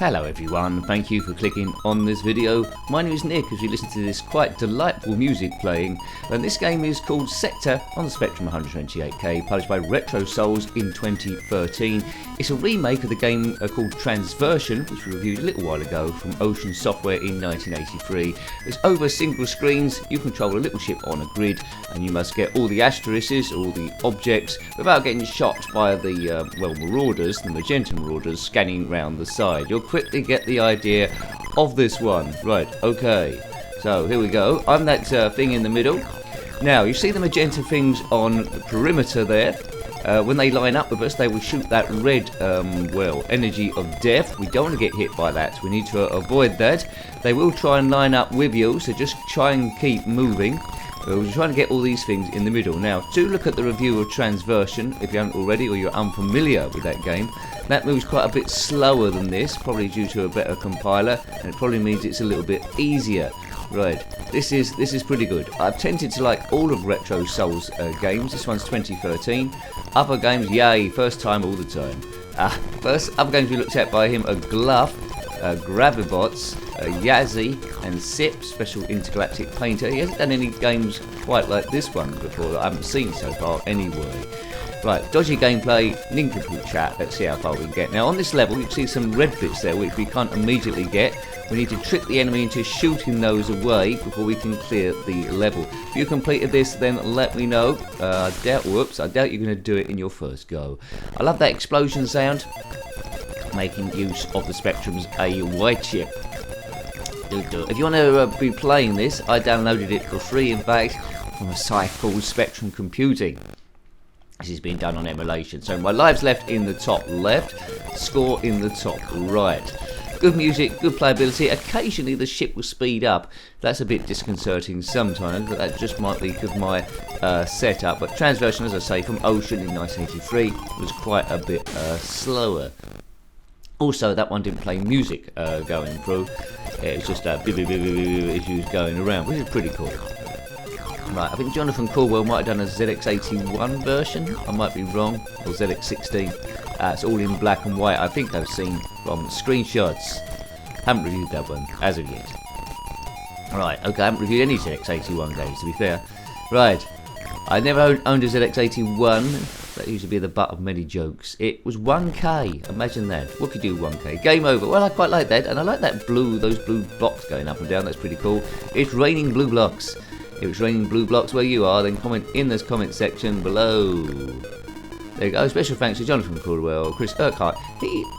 Hello everyone, thank you for clicking on this video. My name is Nick as you listen to this quite delightful music playing, and this game is called Sector on the Spectrum 128K, published by RetroSouls in 2013. It's a remake of the game called Transversion, which we reviewed a little while ago from Ocean Software in 1983. It's over single screens, you control a little ship on a grid, and you must get all the asterisks, all the objects, without getting shot by the, marauders, the magenta marauders, scanning round the side. You'll quickly get the idea of this one. Right, okay, so here we go. I'm that thing in the middle. Now, you see the magenta things on the perimeter there. When they line up with us, they will shoot that red, energy of death. We don't want to get hit by that. We need to avoid that. They will try and line up with you, so just try and keep moving. We're trying to get all these things in the middle. Now, do look at the review of Transversion if you haven't already, or you're unfamiliar with that game. That moves quite a bit slower than this, probably due to a better compiler, and it probably means it's a little bit easier. Right, this is pretty good. I've tended to like all of RetroSouls games. This one's 2013. Other games, yay, first time all the time. Other games we looked at by him are Gluff, Gravibots, Yazzie, and Sip, Special Intergalactic Painter. He hasn't done any games quite like this one before that I haven't seen so far anyway. Right, dodgy gameplay, nincompoop chat, let's see how far we can get. Now on this level you can see some red bits there which we can't immediately get. We need to trick the enemy into shooting those away before we can clear the level. If you completed this, then let me know. I doubt you're going to do it in your first go. I love that explosion sound. Making use of the Spectrum's A-Y chip. If you want to be playing this, I downloaded it for free, in fact, from a site called Spectrum Computing. This has been done on emulation. So my lives left in the top left, score in the top right. Good music, good playability. Occasionally the ship will speed up. That's a bit disconcerting sometimes, but that just might be because of my setup. But Transversion, as I say, from Ocean in 1983 was quite a bit slower. Also, that one didn't play music going through. It was just issues going around, which is pretty cool. Right, I think Jonathan Caldwell might have done a ZX81 version. I might be wrong, or ZX16. It's all in black and white. I think I've seen from screenshots. Haven't reviewed that one as of yet. Right, okay, I haven't reviewed any ZX81 games, to be fair. Right, I never owned a ZX81. That used to be the butt of many jokes. It was 1K. Imagine that. What could you do 1K? Game over. Well, I quite like that, and I like that those blue blocks going up and down. That's pretty cool. It's raining blue blocks. If it's raining blue blocks where you are, then comment in this comment section below. There you go. Special thanks to Jonathan Caldwell, Chris Urquhart.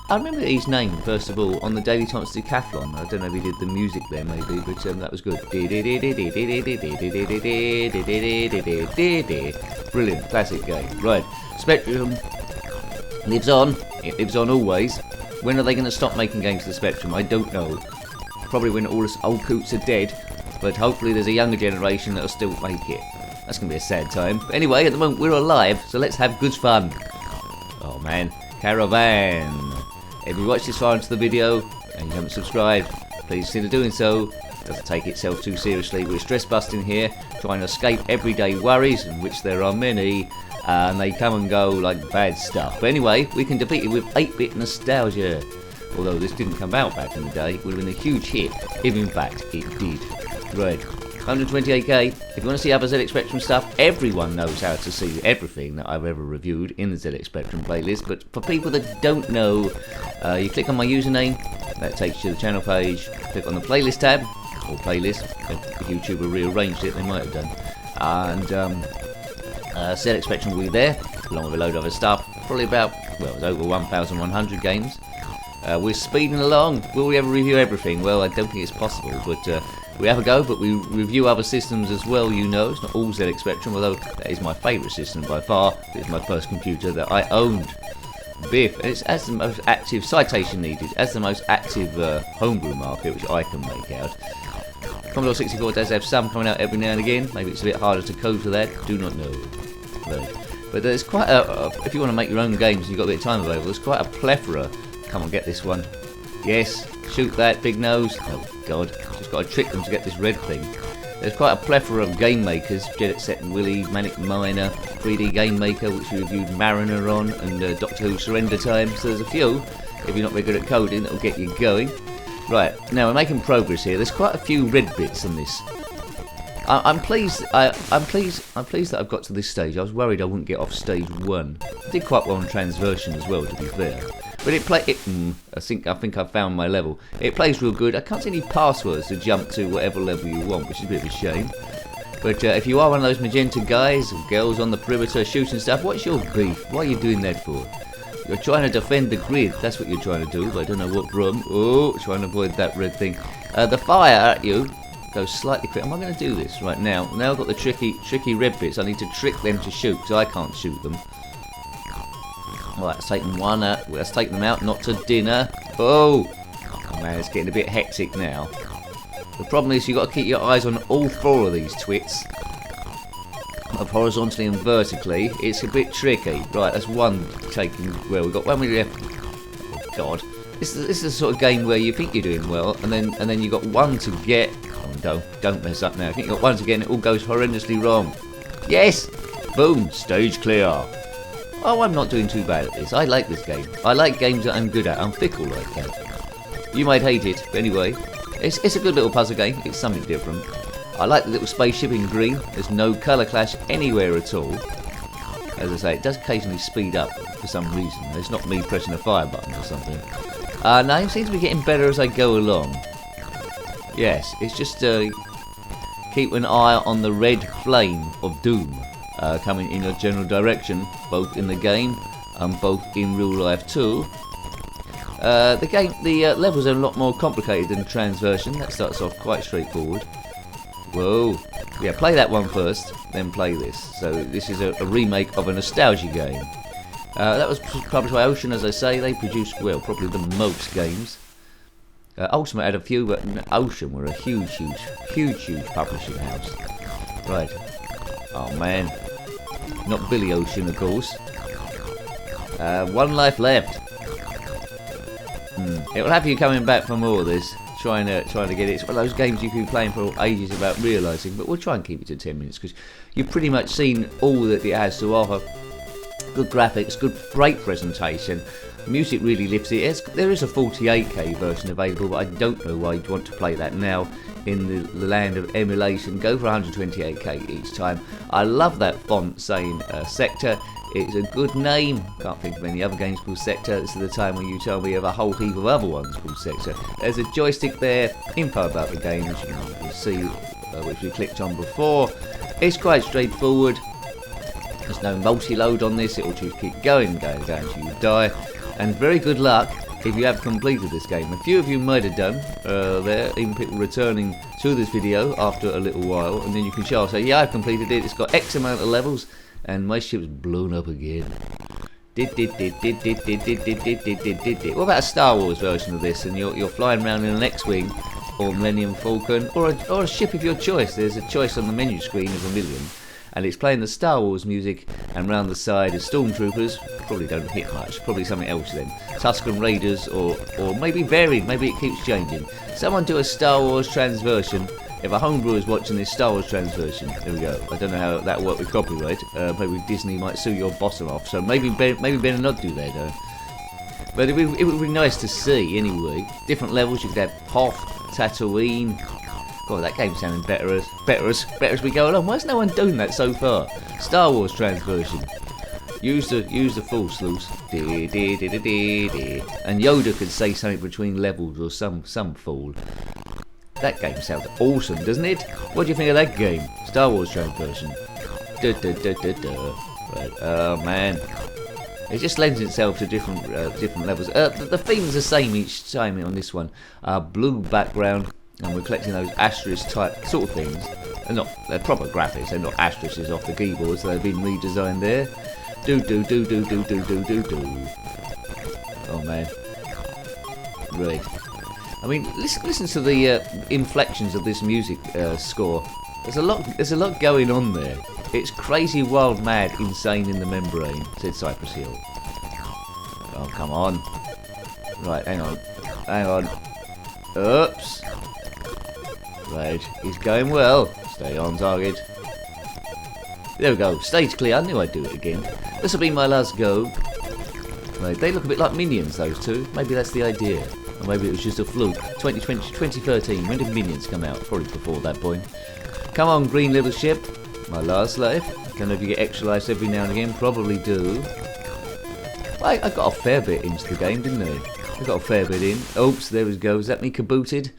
I remember his name first of all on the Daily Thomas Decathlon. I don't know if he did the music there, maybe, but that was good. Brilliant, classic game. Right, Spectrum lives on. It lives on always. When are they going to stop making games for the Spectrum? I don't know. Probably when all us old coots are dead. But hopefully there's a younger generation that'll still make it. That's going to be a sad time. But anyway, at the moment we're alive, so let's have good fun. Oh man, Caravan. If you watched this far into the video and you haven't subscribed, please consider doing so. It doesn't take itself too seriously. We're stress busting here, trying to escape everyday worries, in which there are many, and they come and go like bad stuff. But anyway, we can defeat it with 8-bit nostalgia. Although this didn't come out back in the day, it would have been a huge hit, if in fact it did. Right, 128K. If you want to see other zxspectrum stuff, everyone knows how to see everything that I've ever reviewed in the zxspectrum playlist. But for people that don't know, you click on my username, that takes you to the channel page. Click on the playlist tab, or playlist. If YouTube had rearranged it, they might have done. And zxspectrum will be there, along with a load of other stuff. Probably about, well, it's over 1,100 games. We're speeding along. Will we ever review everything? Well, I don't think it's possible, but we have a go, but we review other systems as well, you know. It's not all zxspectrum, although that is my favourite system by far. It's my first computer that I owned. Biff, and it's as the most active, citation needed, as the most active homebrew market, which I can make out. Commodore 64 does have some coming out every now and again. Maybe it's a bit harder to code for that, do not know. Right. But there's quite if you want to make your own games and you've got a bit of time available, there's quite a plethora. Come on, get this one. Yes, shoot that, big nose. Oh god, just got to trick them to get this red thing. There's quite a plethora of game makers, Jet Set and Willy, Manic Miner, 3D Game Maker, which we reviewed Mariner on, and Doctor Who Surrender Time, so there's a few. If you're not very good at coding, that'll get you going. Right, now we're making progress here. There's quite a few red bits on this. I'm pleased. I'm pleased that I've got to this stage. I was worried I wouldn't get off stage 1. I did quite well on Transversion as well, to be fair. But I think I found my level. It plays real good. I can't see any passwords to jump to whatever level you want, which is a bit of a shame. But if you are one of those magenta guys or girls on the perimeter shooting stuff, what's your beef? What are you doing that for? You're trying to defend the grid. That's what you're trying to do. But I don't know what from. Oh, trying to avoid that red thing. The fire at you goes slightly quick. Am I going to do this right now? Now I've got the tricky red bits. I need to trick them to shoot because I can't shoot them. Right, let's take them one out. Let's take them out, not to dinner. Oh man, it's getting a bit hectic now. The problem is you've got to keep your eyes on all 4 of these twits. Up horizontally and vertically. It's a bit tricky. Right, that's one taken. Well, we've got one with left. Oh God. This is the sort of game where you think you're doing well, and then you got one to get. Oh, don't mess up now. I think you got one to get, and it all goes horrendously wrong. Yes, boom, stage clear. Oh, I'm not doing too bad at this. I like this game. I like games that I'm good at. I'm fickle like that. You might hate it, but anyway, it's a good little puzzle game. It's something different. I like the little spaceship in green. There's no colour clash anywhere at all. As I say, it does occasionally speed up for some reason. It's not me pressing a fire button or something. No, it seems to be getting better as I go along. Yes, it's just keep an eye on the red flame of doom coming in your general direction, both in the game and both in real life too. The levels are a lot more complicated than Transversion. That starts off quite straightforward. Whoa. Yeah, play that one first, then play this. So this is a remake of a nostalgia game. That was published by Ocean, as I say. They produced, well, probably the most games. Ultimate had a few, but Ocean were a huge publishing house. Right. Oh man. Not Billy Ocean, of course. One life left. It will have you coming back for more of this. Trying to get it. It's one of those games you can be playing for ages without realising, but we'll try and keep it to 10 minutes because you've pretty much seen all that it has to offer. Good graphics, great presentation. Music really lifts it. There is a 48k version available, but I don't know why you'd want to play that now in the land of emulation. Go for 128k each time. I love that font saying Sector. It's a good name. Can't think of any other games called Sector. This is the time when you tell me of a whole heap of other ones called Sector. There's a joystick there, info about the game, which you can see, which we clicked on before. It's quite straightforward. There's no multi-load on this. It will just keep going until you die. And very good luck if you have completed this game. A few of you might have done there, even people returning to this video after a little while, and then you can show, say, yeah, I've completed it. It's got X amount of levels. And my ship's blown up again. What about a Star Wars version of this? And you're flying around in an X-Wing or Millennium Falcon or a ship of your choice. There's a choice on the menu screen of a million. And it's playing the Star Wars music, and round the side is Stormtroopers. Probably don't hit much. Probably something else then. Tusken Raiders or maybe varied. Maybe it keeps changing. Someone do a Star Wars Transversion. If a homebrew is watching this Star Wars Transversion, there we go. I don't know how that will work with copyright. Maybe Disney might sue your bottom off, so maybe better not do that though. But it would be nice to see anyway. Different levels. You could have Hoth, Tatooine. God, that game's sounding better as we go along. Why is no one doing that so far? Star Wars Transversion. Use the full sluice. And Yoda could say something between levels or some fool. That game sounds awesome, doesn't it? What do you think of that game? Star Wars Transversion. Right. Oh man, it just lends itself to different levels. The theme's the same each time on this one. Blue background, and we're collecting those asterisk type sort of things. They're proper graphics. They're not asterisks off the keyboard, so they've been redesigned there. Do. Oh man. Right. I mean, listen to the inflections of this music score. There's a lot going on there. It's crazy, wild, mad, insane in the membrane, said Cypress Hill. Oh, come on. Right, hang on. Oops. Right, he's going well. Stay on target. There we go. Stage clear. I knew I'd do it again. This will be my last go. Right, they look a bit like Minions, those two. Maybe that's the idea. Or maybe it was just a fluke. 2013, when did Minions come out? Probably before that point. Come on, green little ship. My last life. Don't know if you get extra lives every now and again. Probably do. I got a fair bit into the game, didn't I? I got a fair bit in. Oops, there we go. Is that me kabooted?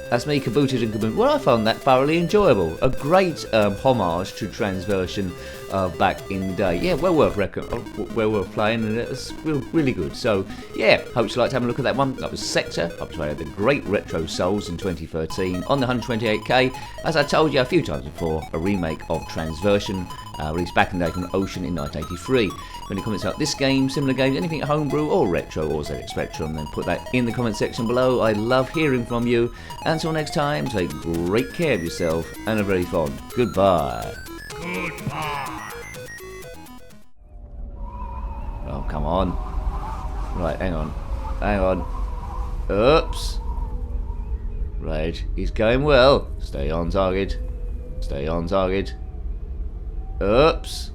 That's me kabooted and kabooted. Well, I found that thoroughly enjoyable. A great homage to Transversion back in the day. Yeah, well worth playing, and it was really good. So, yeah, hope you liked having a look at that one. That was Sector, up to the great RetroSouls in 2013 on the 128K. As I told you a few times before, a remake of Transversion, released back in the day from Ocean in 1983. Any comments about this game, similar games, anything at Homebrew or Retro or zxspectrum, then put that in the comment section below. I love hearing from you. Until next time, take great care of yourself and a very fond goodbye. Goodbye. Oh, come on. Right, hang on. Oops. Right, he's going well. Stay on target. Oops.